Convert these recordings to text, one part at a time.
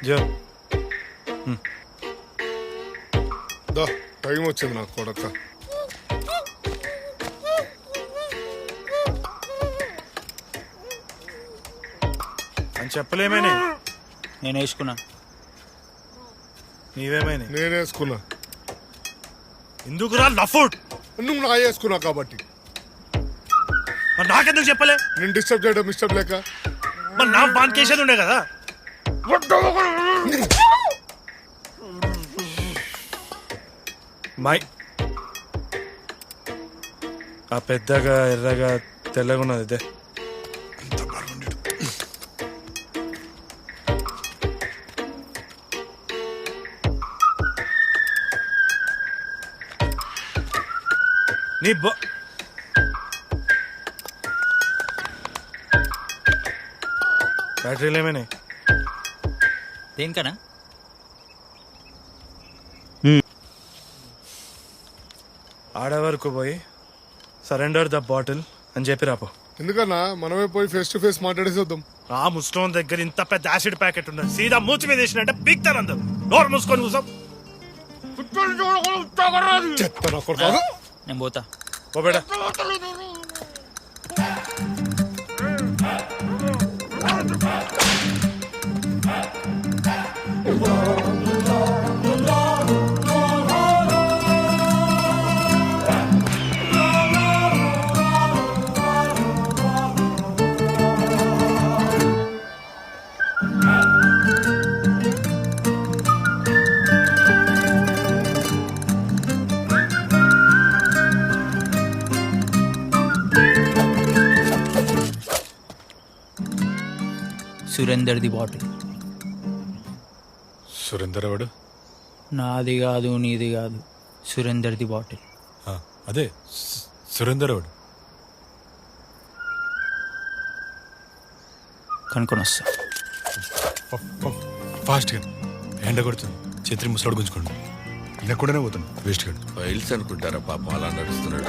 జో దా time వచ్చింది నాకు కొడక. అని చెప్పలేమేనే. నేను వేసుకున్నా. నీవేమైనా నేను వేసుకున్నా, ఎందుకురా లఫుట్? నువ్వు నా వేసుకున్నా కాబట్టి. మరి నాకెందుకు చెప్పలే? నేను డిస్టర్బ్ చేయడం ఇష్టం లేక. మరి నా బాన్ కేసేది ఉండే కదా. మై ఆ పెద్దగా ఎర్రగా తెల్లగా ఉన్నది ఇదే. నీ బ్యాటరీలు ఏమైనా? దేనికనా? ఆడవరకు పోయి సరెండర్ ద బాటిల్ అని చెప్పి రాపో. ఎందుకన్నా మనమే పోయి ఫేస్ టు ఫేస్ మాట్లాడేసి వద్దాం. ఆ ముస్టోన్ దగ్గర ఇంత పెద్ద యాసిడ్ ప్యాకెట్ ఉన్నది, సీదా మూచి మీద వేసినట్టే పీక్తారు అందరు. నోరు మూసుకొని కూర్చోం. నేను పోతా. ఓ బేడా సురేందర్ది బాటిల్. సురేందర్ ఎవడు? నాది కాదు, నీది కాదు, సురేందర్ది బాటిల్. అదే సురేందర్ ఎవడు? కనుక్కొని వస్తా. ఫాస్ట్గా ఎండ కొడుతుంది, చేతి ముసలాడు గుంజుకోండి. ఇలా కూడానే పోతాను వేస్ట్ గాడు. ఫైల్స్ అనుకుంటారా పాపం అలా నడుస్తున్నాడు.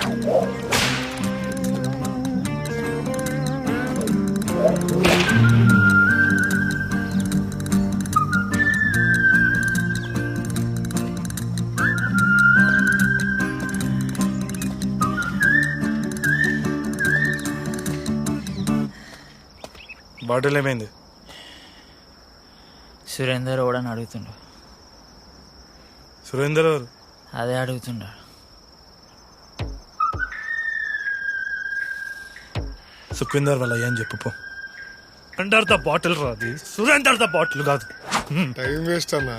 బాటిల్ ఏమైంది? సురేందర్ ఎవడని అడుగుతుండు. సురేందర్ ఎవరు? అదే అడుగుతుండాడు. సుఖేందర్ వాళ్ళ అయ్యా అని చెప్పు పో. అండర్ ద బాటిల్ రాది, సురేందర్ ద బాటిల్ కాదు. టైం వేస్ట్ అన్నా,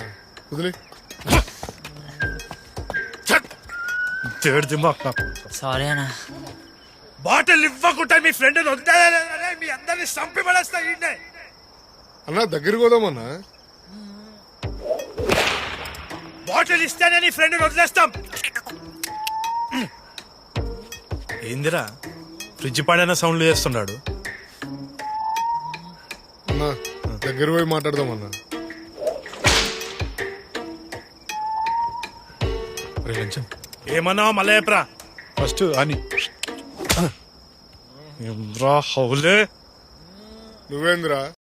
వదిలే. సారీ అన్నా. బాటిల్ ఇవ్వకుంటే మీ ఫ్రెండ్ మీ అందరినీ చంపి పడేస్తా. అన్నా దగ్గరికి పోదామన్నా. బాటిల్ ఇస్తేనే నీ ఫ్రెండ్ వదిలేస్తాం. ఏందిరా ఫ్రిడ్జ్ పడైన సౌండ్లు చేస్తున్నాడు? అన్నా దగ్గర పోయి మాట్లాడదామన్నా. లంచం ఏమన్నా మలయప్రా? ఫస్ట్ అని హౌలే నువ్వేంద్రా